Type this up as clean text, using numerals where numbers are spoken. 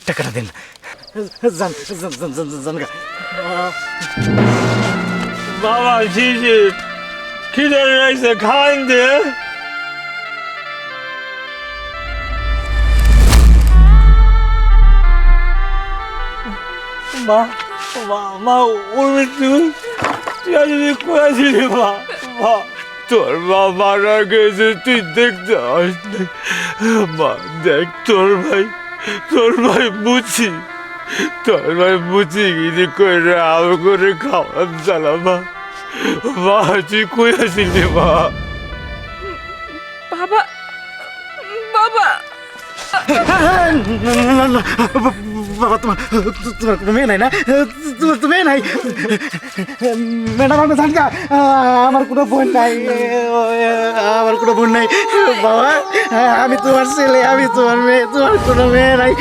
টাকাটা দিন, যান যান যান যান যান গা। বাবা শিশি খিদে রয়েছে, খাওয়াইন দে। মা মা মা উর্মি তুই যদি কয়েছিলি মা, মা তোর মা মারা গেছে, তুই দেখতে আসলি। মা দেখ তোর ভাই বুঝি, তোর ভাই বুঝি গিয়ে করে আম করে খাওয়ান চালা। মা মা তুই কয়েছিলি মা। বাবা বাবা বাবা তোমার তোমার কোনো মেয়ে নাই না? তোমার তো মেয়ে নাই ম্যাডাম, আমি জানি না, আমার কোনো বোন নাই, আমার কোনো বোন নাই বাবা। আমি তোমার ছেলে, আমি তোমার মেয়ে, তোমার কোনো মেয়ে নাই।